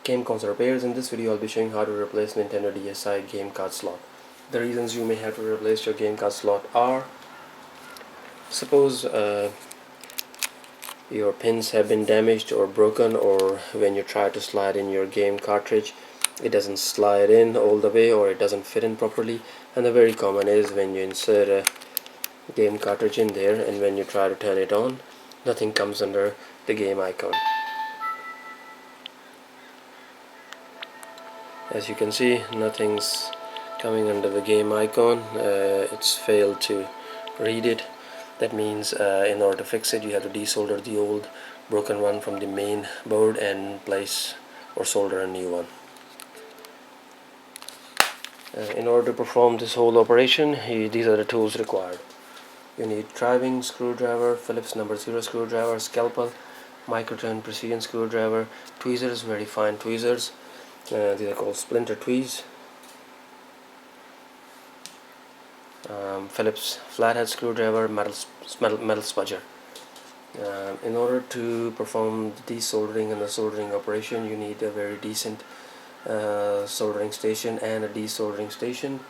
Game console repairs. In this video I'll be showing how to replace Nintendo DSi game card slot. The reasons you may have to replace your game card slot are: suppose your pins have been damaged or broken, or when you try to slide in your game cartridge it doesn't slide in all the way, or it doesn't fit in properly. And the very common is when you insert a game cartridge in there and when you try to turn it on, nothing comes under the game icon. As you can see, nothing's coming under the game icon. It's failed to read it. That means in order to fix it, you have to desolder the old broken one from the main board and place or solder a new one. In order to perform this whole operation, these are the tools required. You need driving screwdriver, Phillips number 0 screwdriver, scalpel, microturn precision screwdriver, tweezers, very fine tweezers. These are called splinter tweezers. Phillips flathead screwdriver, metal spudger. In order to perform the desoldering and the soldering operation, you need a very decent soldering station and a desoldering station.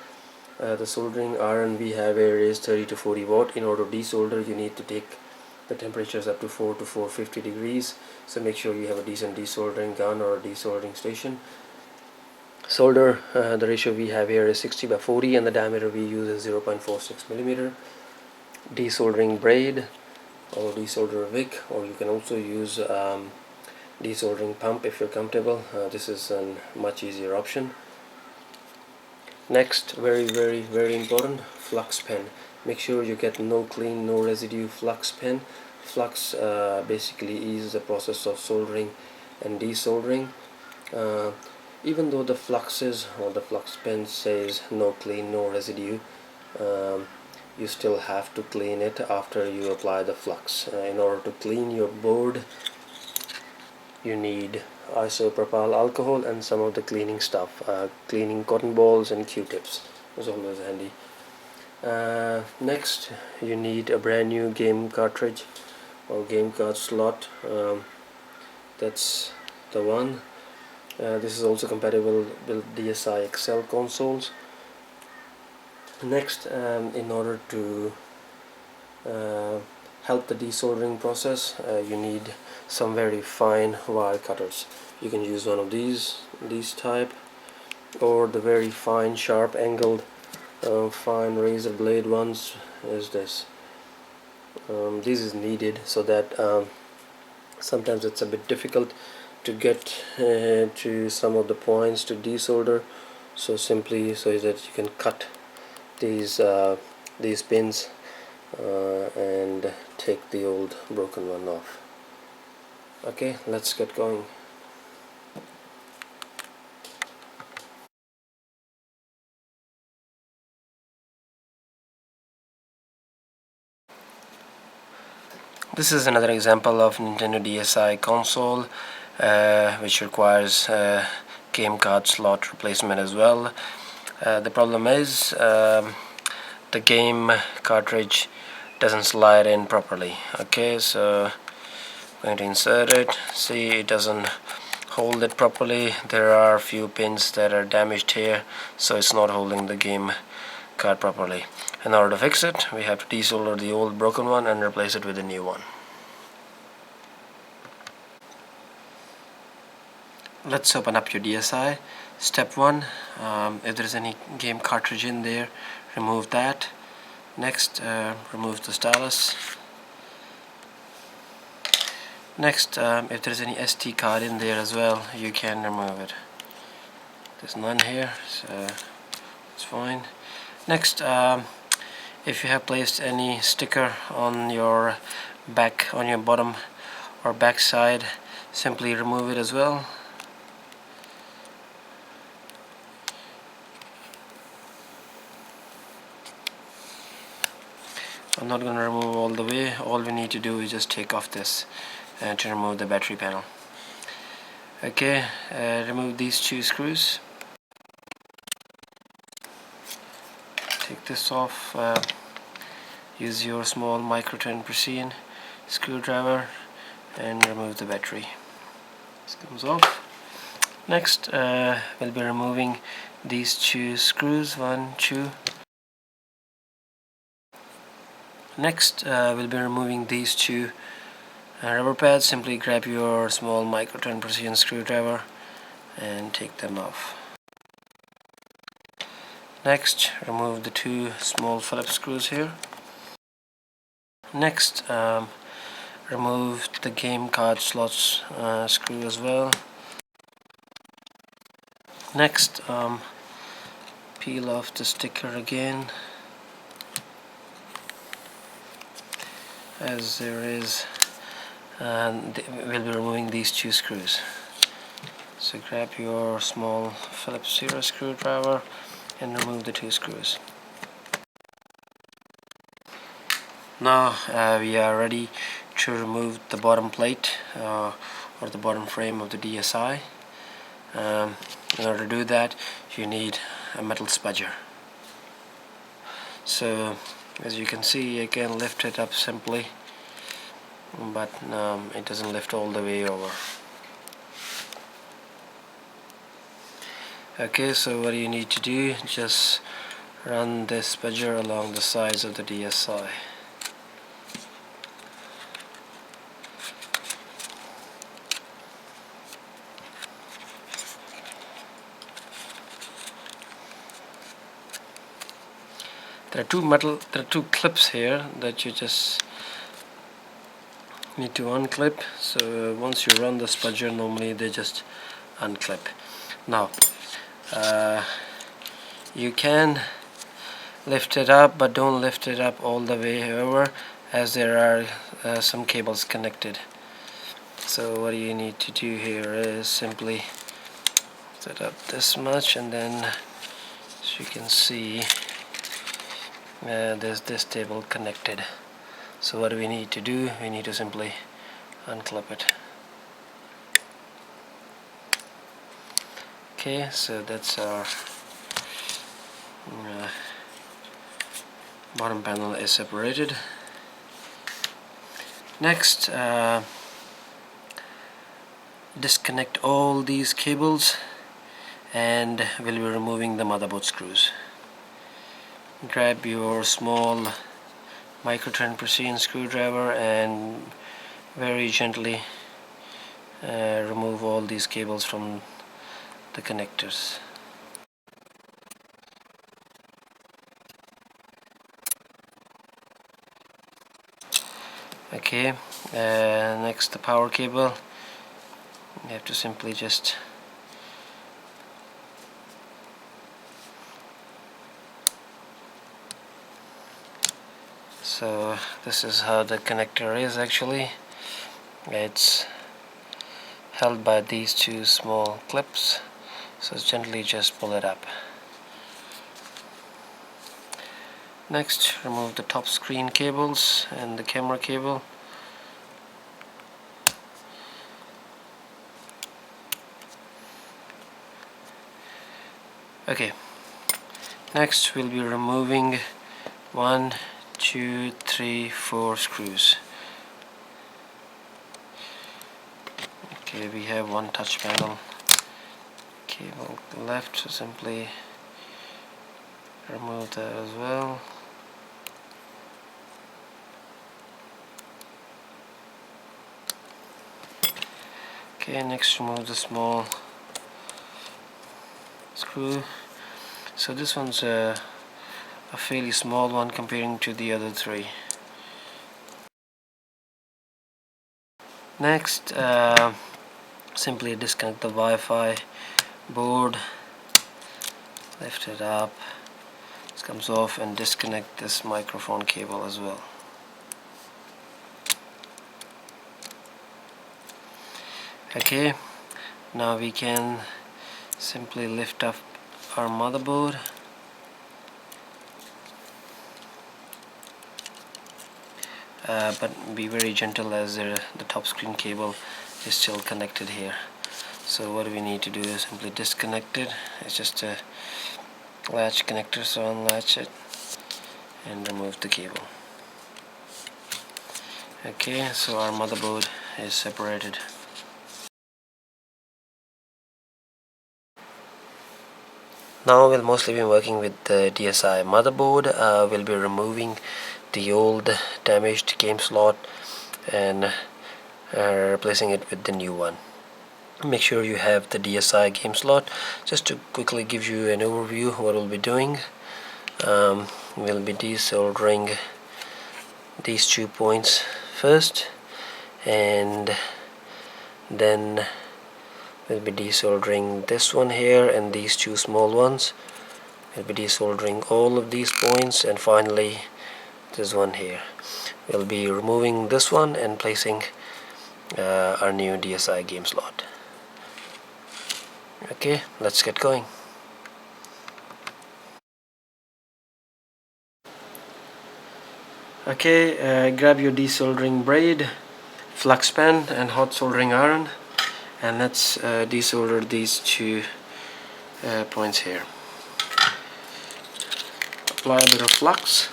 The soldering iron we have here is 30 to 40 watt. In order to desolder, you need to take the temperatures up to 4 to 450 degrees, so make sure you have a decent desoldering gun or a desoldering station. Solder, the ratio we have here is 60 by 40 and the diameter we use is 0.46 millimeter. Desoldering braid or desolder wick, or you can also use desoldering pump if you're comfortable. This is a much easier option. Next, very important, flux pen. Make sure you get no clean, no residue flux pen. Flux basically is the process of soldering and desoldering. Even though the fluxes or the flux pen says no clean, no residue, you still have to clean it after you apply the flux. In order to clean your board, you need isopropyl alcohol and some of the cleaning stuff. Cleaning cotton balls and Q-tips is always handy. Next, you need a brand new game cartridge or game card slot. That's the one. This is also compatible with DSi XL consoles. Next, in order to help the desoldering process, you need some very fine wire cutters. You can use one of these type, or the very fine sharp angled fine razor blade ones is this. This is needed so that sometimes it's a bit difficult to get to some of the points to desolder, so simply so that you can cut these pins and take the old broken one off. Okay, let's get going. This is another example of Nintendo DSi Console, which requires game card slot replacement as well. The problem is the game cartridge doesn't slide in properly. Okay, so I'm going to insert it. See, it doesn't hold it properly. There are a few pins that are damaged here, so it's not holding the game card properly. In order to fix it, we have to desolder the old broken one and replace it with a new one. Let's open up your DSi. Step 1, if there is any game cartridge in there, remove that. Next, remove the stylus. Next, if there is any SD card in there as well, you can remove it. There's none here, so it's fine. Next, if you have placed any sticker on your back, on your bottom or back side, simply remove it as well. I'm not going to remove all the way. All we need to do is just take off this to remove the battery panel. Okay, remove these two screws. Take this off. Use your small microturn precision screwdriver and remove the battery. This comes off. Next we'll be removing these two screws, 1, 2. Next we'll be removing these two rubber pads. Simply grab your small micro turn precision screwdriver and take them off. Next, remove the two small Phillips screws here. Next, remove the game card slots screw as well. Next, peel off the sticker again, as there is, and we'll be removing these two screws. So grab your small Phillips zero screwdriver and remove the two screws. Now we are ready to remove the bottom plate or the bottom frame of the DSi. In order to do that, you need a metal spudger. So as you can see, I can lift it up simply, but it doesn't lift all the way over. Okay, so what you need to do, just run this spudger along the sides of the DSi. There are two clips here that you just need to unclip. So once you run the spudger, normally they just unclip. Now you can lift it up, but don't lift it up all the way, however, as there are some cables connected. So what you need to do here is simply set up this much, and then as you can see, there's this cable connected. So what do we need to do? We need to simply unclip it. Okay, so that's our bottom panel is separated. Next, disconnect all these cables, and we'll be removing the motherboard screws. Grab your small micro turn precision screwdriver and very gently remove all these cables from the connectors. Okay, next the power cable. You have to simply just so this is how the connector is actually. It's held by these two small clips, so gently just pull it up. Next, remove the top screen cables and the camera cable. Okay, next we'll be removing 1, 2, 3, 4 screws. Okay, we have one touch panel cable left, so simply remove that as well. Okay, next remove the small screw. So this one's a fairly small one comparing to the other three. Next, simply disconnect the Wi-Fi board, lift it up, this comes off, and disconnect this microphone cable as well. Okay, now we can simply lift up our motherboard. But be very gentle, as the top screen cable is still connected here. So what we need to do is simply disconnect it. It's just a latch connector, so unlatch it and remove the cable. Okay, so our motherboard is separated. Now we'll mostly be working with the DSi motherboard. We'll be removing the old damaged game slot and replacing it with the new one. Make sure you have the DSi game slot. Just to quickly give you an overview what we'll be doing, we'll be desoldering these 2 points first, and then we'll be desoldering this one here and these 2 small ones. We'll be desoldering all of these points, and finally this one here. We'll be removing this one and placing our new DSi game slot. Okay, let's get going. Okay, grab your desoldering braid, flux pen and hot soldering iron, and let's desolder these 2 points here. Apply a bit of flux.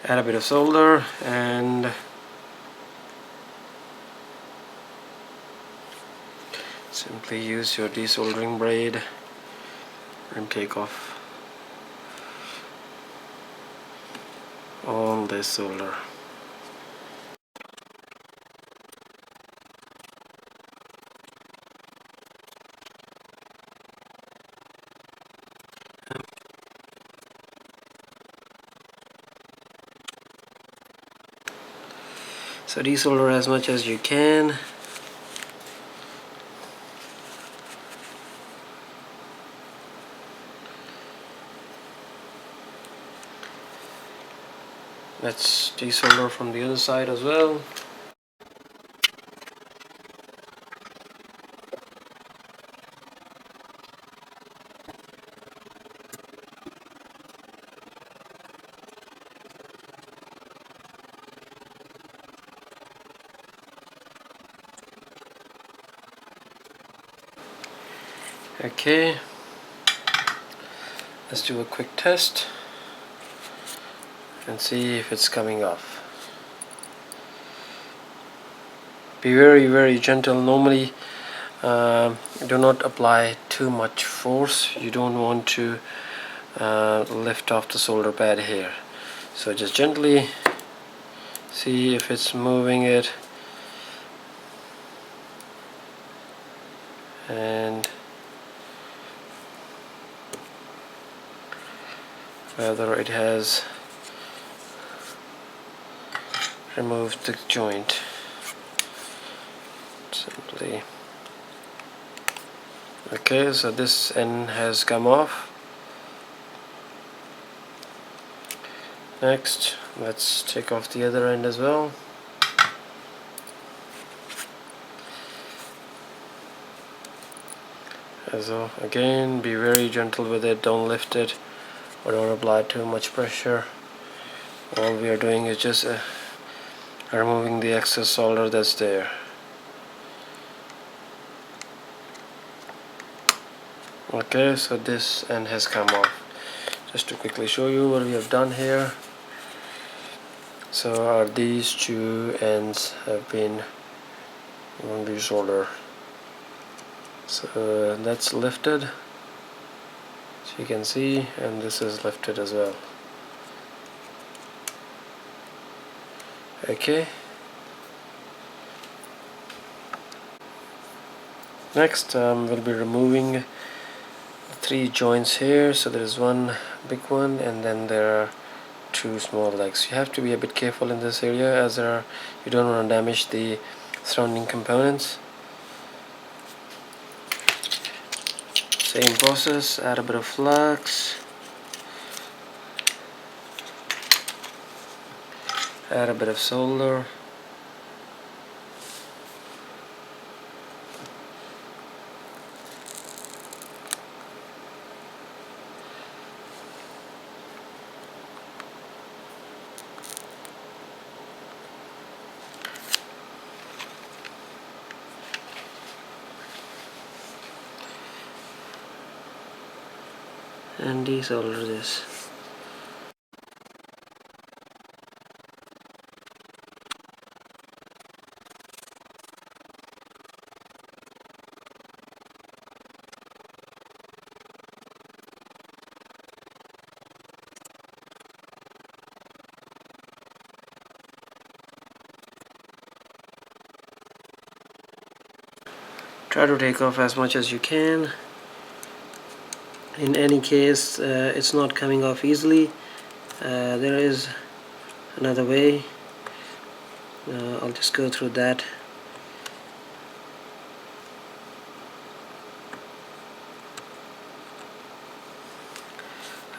Add a bit of solder and simply use your desoldering braid and take off all this solder. So desolder as much as you can. Let's desolder from the other side as well. Okay, let's do a quick test and see if it's coming off. Be very gentle. Normally do not apply too much force. You don't want to lift off the solder pad here, so just gently see if it's moving it, and whether it has removed the joint. Simply. Okay, so this end has come off. Next, let's take off the other end as well. So again, be very gentle with it, don't lift it or don't apply too much pressure. All we are doing is just removing the excess solder that's there. Okay, so this end has come off. Just to quickly show you what we have done here. So these 2 ends have been desoldered. So that's lifted, so you can see, and this is lifted as well. Okay. Next, we'll be removing the 3 joints here. So there is one big one, and then there are 2 small legs. You have to be a bit careful in this area, as you don't want to damage the surrounding components. Same process, add a bit of flux, add a bit of solder, and desolder this. Try to take off as much as you can. In any case, it's not coming off easily. There is another way. I'll just go through that.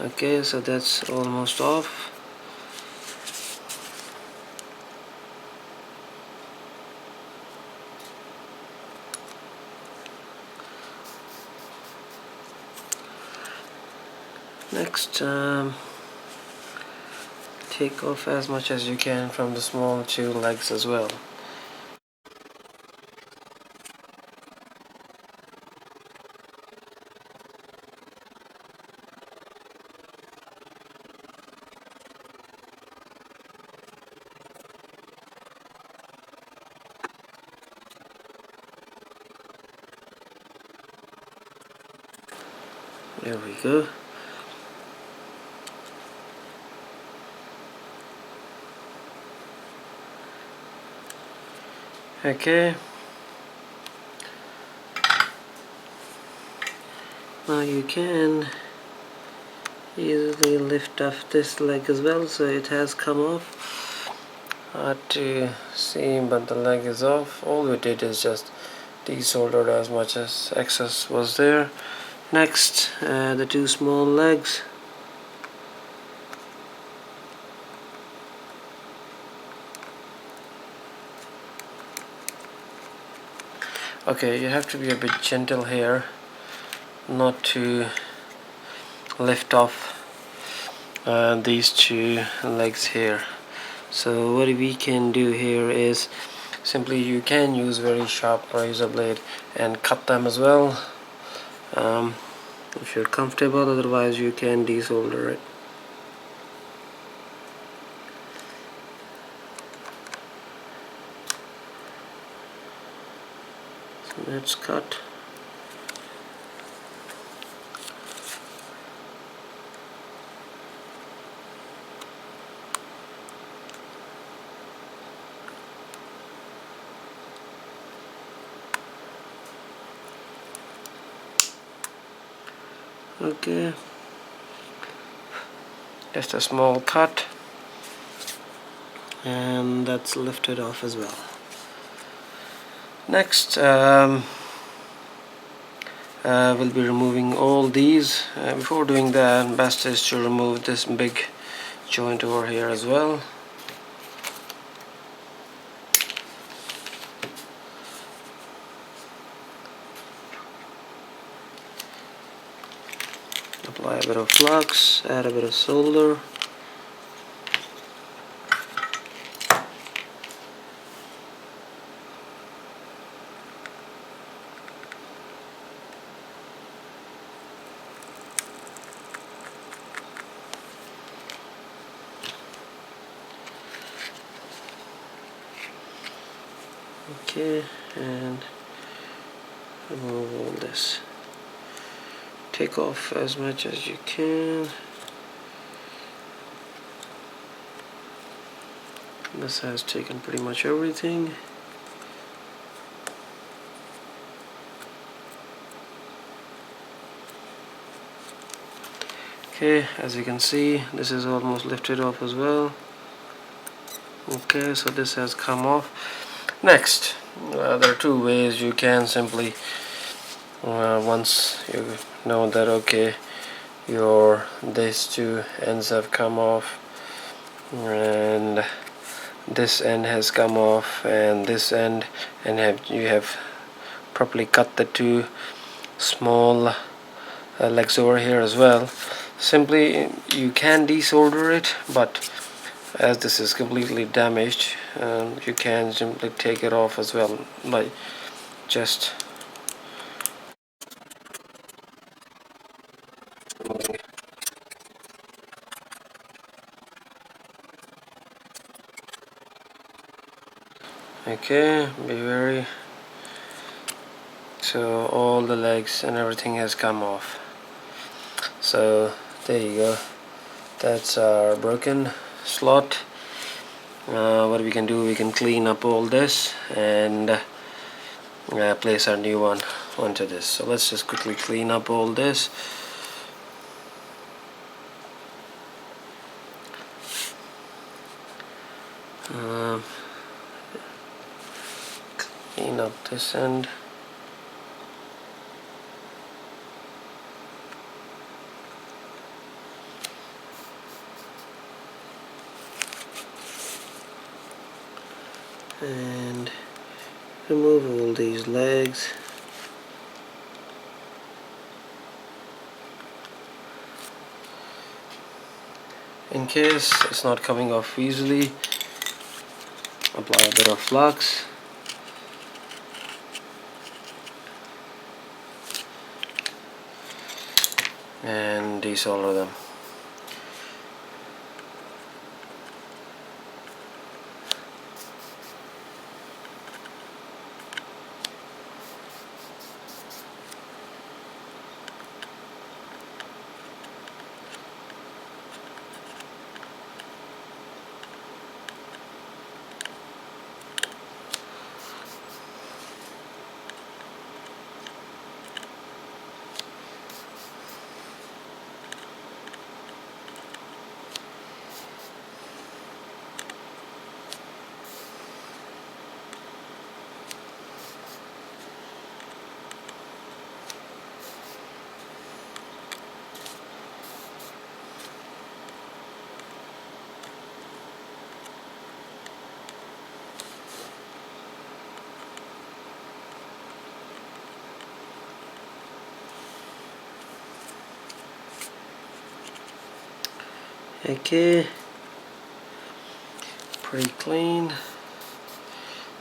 Okay, so that's almost off. Next, take off as much as you can from the small two legs as well. There we go. Okay, now you can easily lift off this leg as well, so it has come off. Hard to see, but the leg is off. All we did is just desoldered as much as excess was there. Next, the two small legs. Okay, you have to be a bit gentle here, not to lift off these two legs here. So what we can do here is simply you can use very sharp razor blade and cut them as well, if you're comfortable. Otherwise you can desolder it. So let's cut. Okay, just a small cut, and that's lifted off as well. Next, we'll be removing all these. Before doing that, best is to remove this big joint over here as well. Apply a bit of flux, add a bit of solder. Okay, and remove all this. Take off as much as you can. This has taken pretty much everything. Okay, as you can see, this is almost lifted off as well. Okay, so this has come off. Next, there are two ways you can simply, once you know that okay, these two ends have come off, and this end has come off, and this end, and you have properly cut the two small legs over here as well. Simply, you can desolder it, but as this is completely damaged, you can simply take it off as well by just Okay, be wary. So all the legs and everything has come off. So there you go, that's our broken slot. What we can do, we can clean up all this and place our new one onto this. So let's just quickly clean up all this. Clean up this end. And remove all these legs. In case it's not coming off easily, apply a bit of flux. And desolder them. Okay, pretty clean.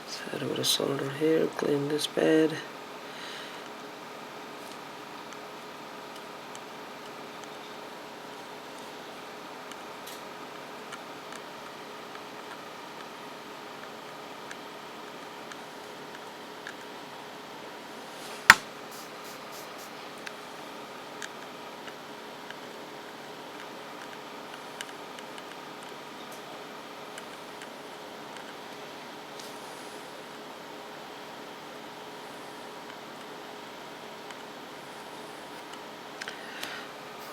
Let's add a bit of solder here, clean this pad.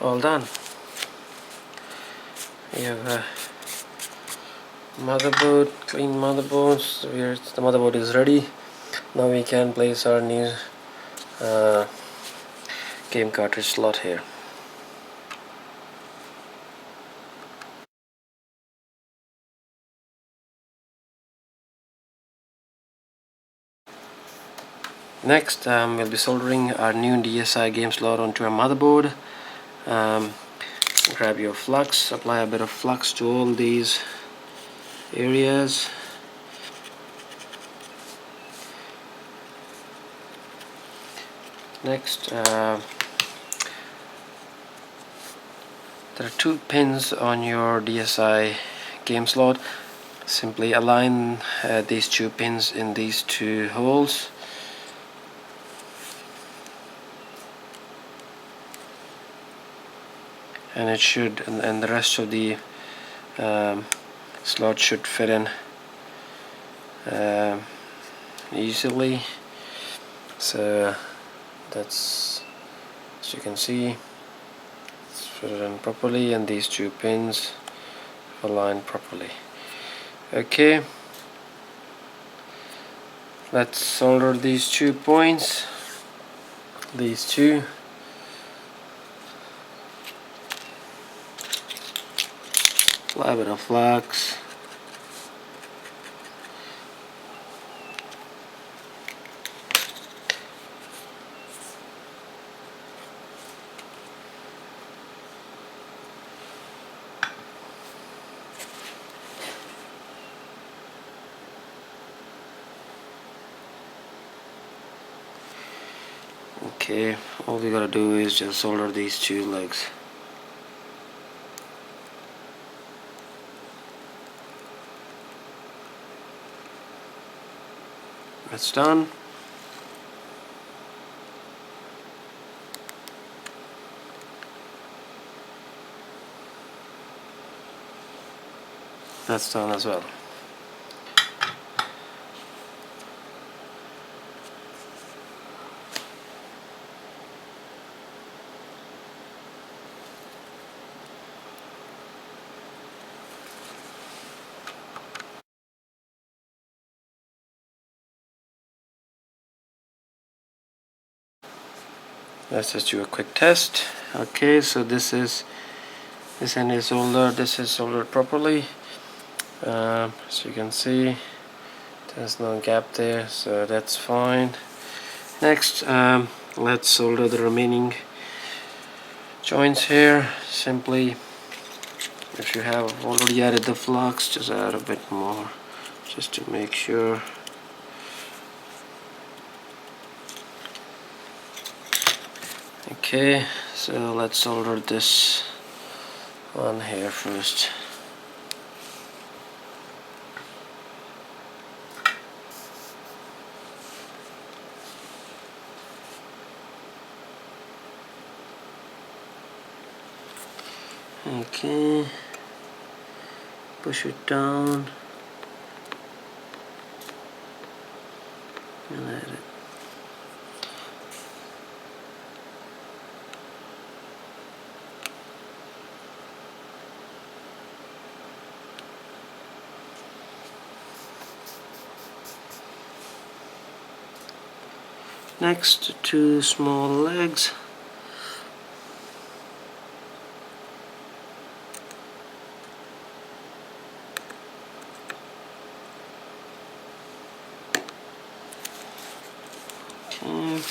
All done. We have a motherboard, clean motherboards. The motherboard is ready. Now we can place our new game cartridge slot here. Next, we'll be soldering our new DSi game slot onto our motherboard. Grab your flux, apply a bit of flux to all these areas. Next, there are 2 pins on your DSi game slot. Simply align these 2 pins in these 2 holes. And it should, and the rest of the slot should fit in easily. So that's, as you can see, it's fitted in properly, and these 2 pins aligned properly. Okay, let's solder these 2 points, these 2. Apply a bit of flux. Okay, all we gotta do is just solder these 2 legs. That's done. That's done as well. Let's just do a quick test. Okay, so this end is soldered, this is soldered properly. So you can see there's no gap there, so that's fine. Next, let's solder the remaining joints here. Simply, if you have already added the flux, just add a bit more just to make sure. Okay, so let's solder this one here first. Okay, push it down and add it. Next, 2 small legs. Okay.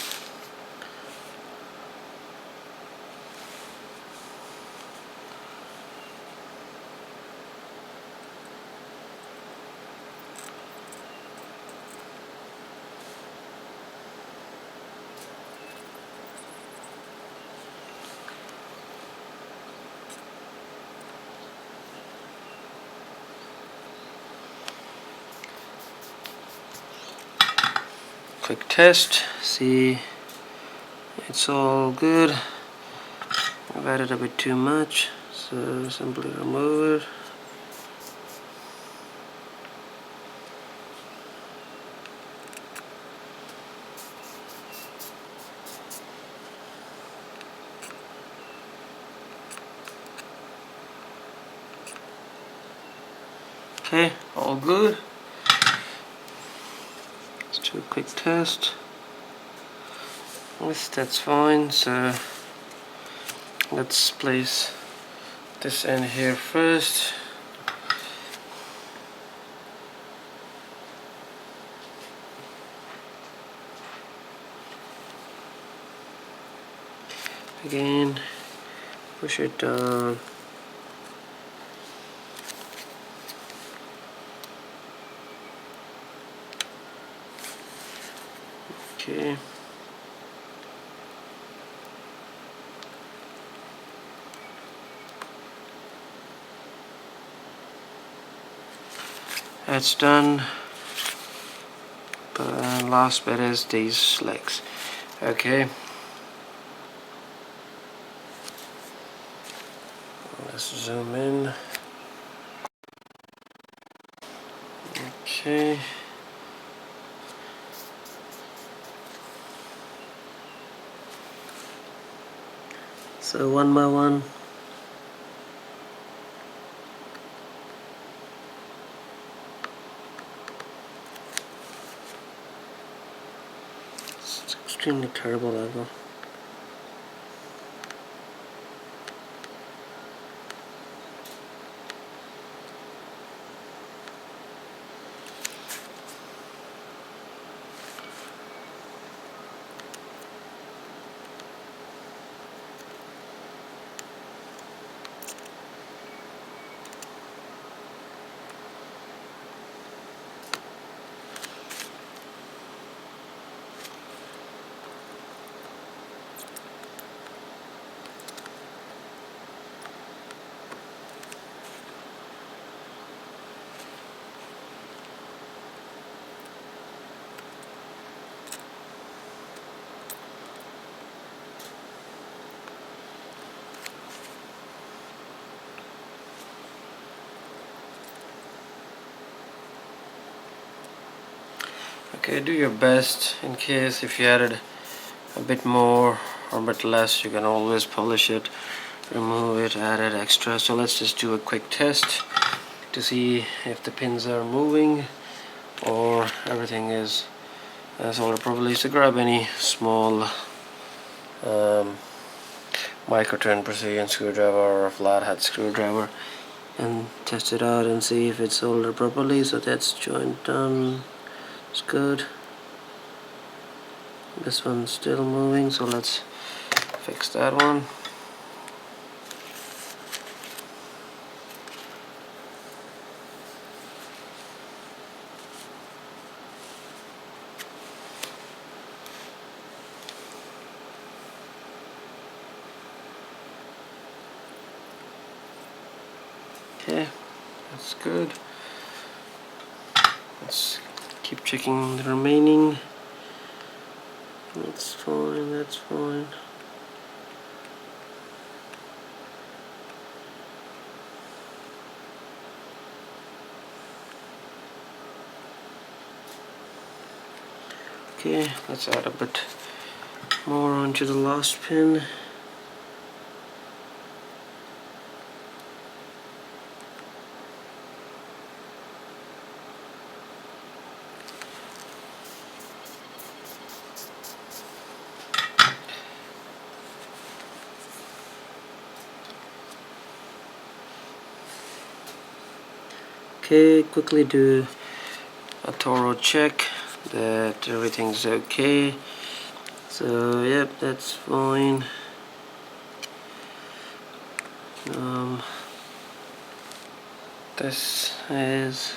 Quick test, see it's all good. I've added a bit too much, so simply remove it. Okay, all good. Let's do a quick test. Yes, that's fine. So let's place this end here first. Again, push it down. Okay. That's done. But last bit is these legs. Okay. Let's zoom in. Okay. So one by one. It's extremely terrible angle. Okay, do your best. In case if you added a bit more or a bit less, you can always polish it, remove it, add it extra. So let's just do a quick test to see if the pins are moving or everything is soldered properly. So grab any small micro turn precision screwdriver or a flathead screwdriver and test it out and see if it's soldered properly. So that's joint done. It's good. This one's still moving, so let's fix that one. Okay, that's good. Let's keep checking the remaining. That's fine, that's fine. Okay, let's add a bit more onto the last pin. Okay, quickly do a thorough check that everything's okay. So yep, that's fine. This is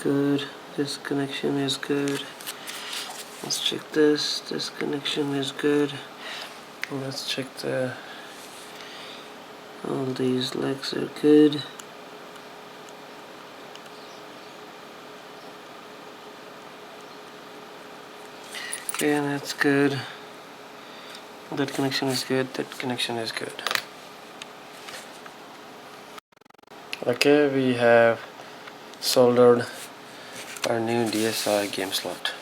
good. This connection is good. Let's check this. This connection is good. Let's check all these legs are good. Okay, that's good. That connection is good. That connection is good. Okay, we have soldered our new DSi game slot.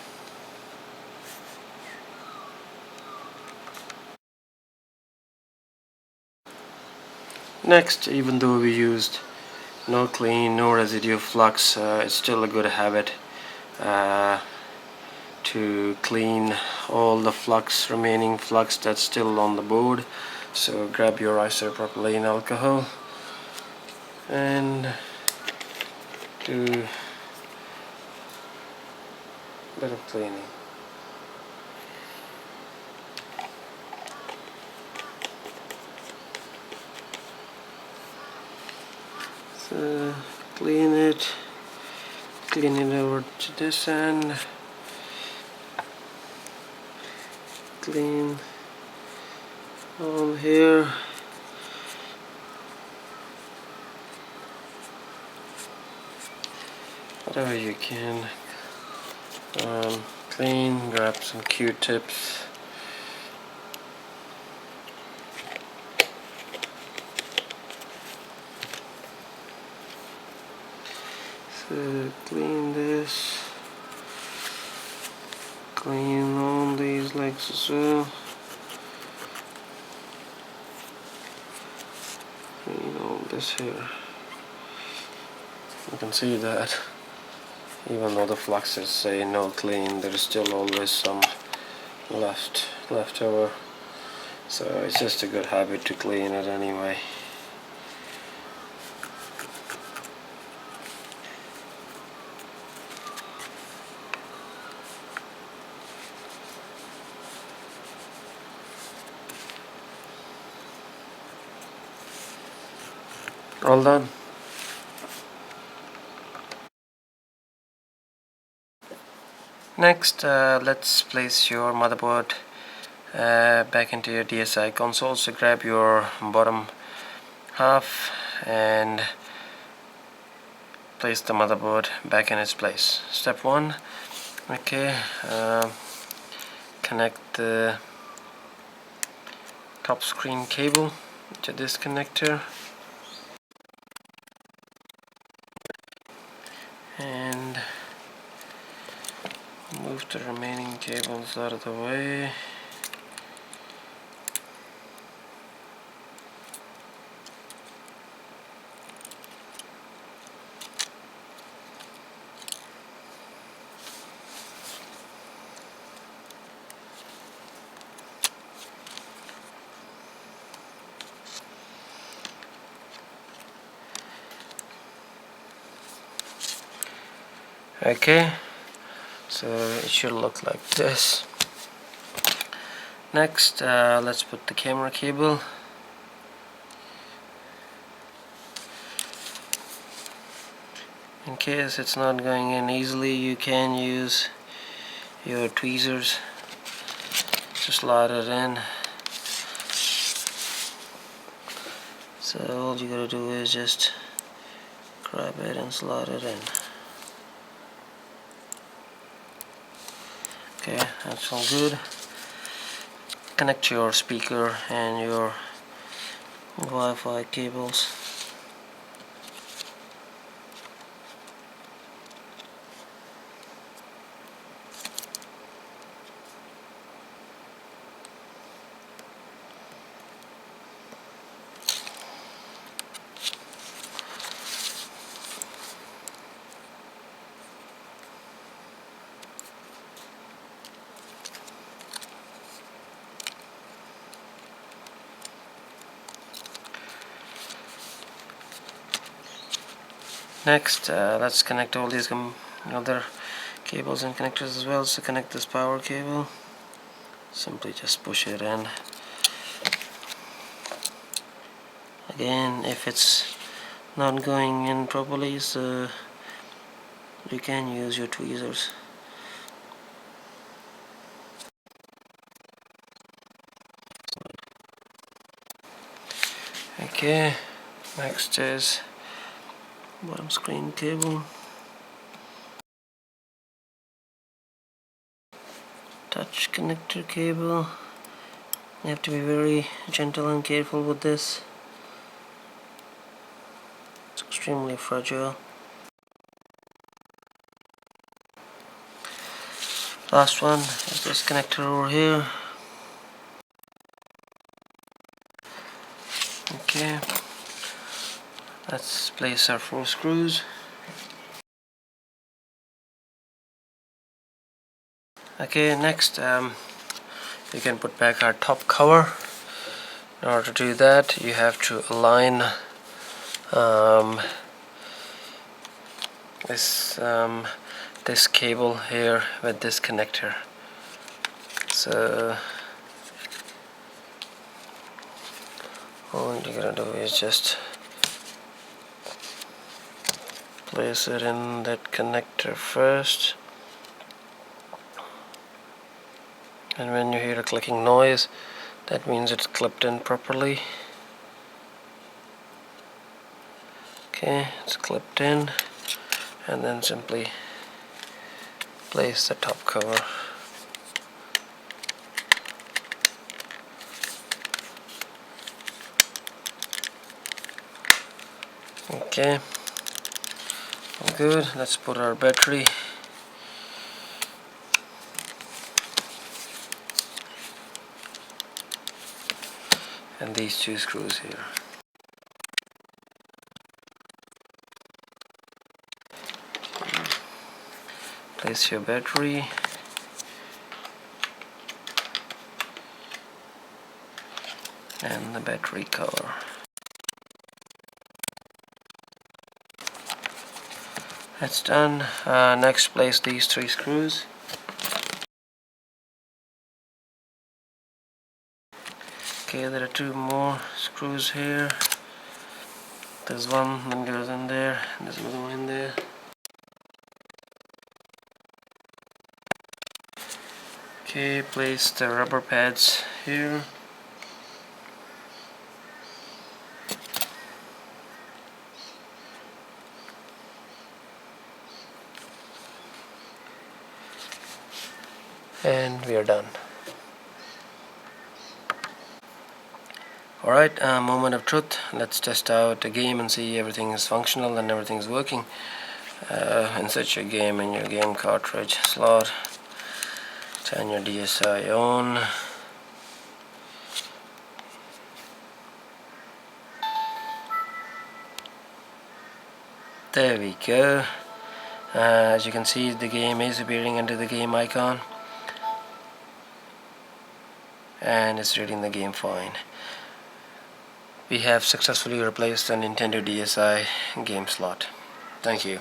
Next, even though we used no clean, no residue flux, it's still a good habit to clean all the flux, remaining flux that's still on the board. So grab your isopropyl alcohol and do a bit of cleaning. So clean it over to this end, clean on here, whatever you can. Clean, grab some Q-tips. So clean this, clean all these legs as well, clean all this here. You can see that even though the fluxes say no clean, there is still always some left over, so it's just a good habit to clean it anyway. All done. Next, let's place your motherboard back into your DSi console. So grab your bottom half and place the motherboard back in its place. Step 1, okay, connect the top screen cable to this connector and move the remaining cables out of the way. Okay, so it should look like this. Next, let's put the camera cable. In case it's not going in easily, you can use your tweezers to slide it in. So all you gotta do is just grab it and slide it in. Okay, that's all good. Connect your speaker and your Wi-Fi cables. Next, let's connect all these other cables and connectors as well. So connect this power cable. Simply just push it in. Again, if it's not going in properly, so you can use your tweezers. Okay, next is bottom screen cable, touch connector cable. You have to be very gentle and careful with this. It's extremely fragile. Last one is this connector over here. Okay, let's place our 4 screws. Okay, next we can put back our top cover. In order to do that, you have to align this cable here with this connector. So all you're gonna do is just place it in that connector first, and when you hear a clicking noise, that means it's clipped in properly. Okay, it's clipped in, and then simply place the top cover. Okay, good. Let's put our battery. And these 2 screws here. Place your battery. And the battery cover. That's done. Next, place these 3 screws. Okay, there are 2 more screws here. There's one that goes in there, and there's another one in there. Okay, place the rubber pads here. And we are done. Alright, moment of truth. Let's test out the game and see everything is functional and everything is working. Insert your game in your game cartridge slot. Turn your DSi on. There we go. As you can see, the game is appearing under the game icon and it's reading the game fine. We have successfully replaced the Nintendo DSi game slot. Thank you.